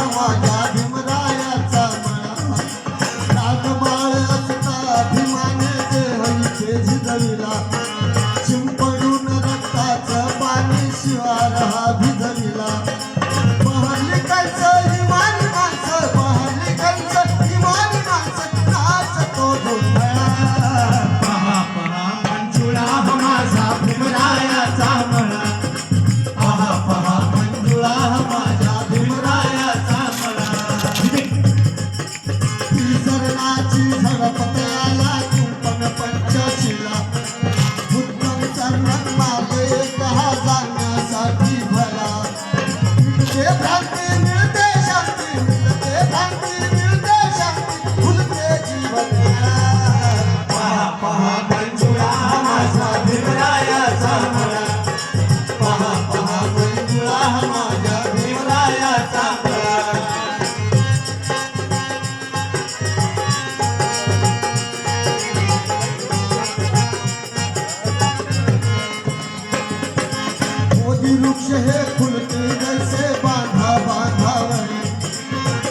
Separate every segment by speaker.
Speaker 1: माझ्या भीमरायाचा मळा रागमाळ असता अभिमान देहईचे झिजविला शिंपडून रक्ताचं पाणी शिवार हा भिजविला पहलिकांचं इमानी माणसं पहलिकांचं इमानी माणसं नाचतो गोंधळा
Speaker 2: पहा पहा मंजुळा माझा भीमरायाचा मळा
Speaker 1: पहा पहा मंजुळा माझ्या भीमरायाचा मळा विसरणाची झडपत आला कुंपण पंचशिला उत्तम चरण मागे कहा जाण्यासाठी भला मिळते भ्रांती मिळते शांती मिळते भ्रांती मिळते शांती फुलते जीवन
Speaker 2: पहा पहा मंजुळा माझा भीमरायाचा मळा
Speaker 1: पहा पहा मंजुळा माझ्या भीमरायाचा मळा मोदी वृक्ष हे फुलते जैसे बांधा बांधावरी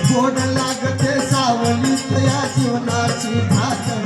Speaker 1: गोड लागते सावलीत या जीवनाची घातली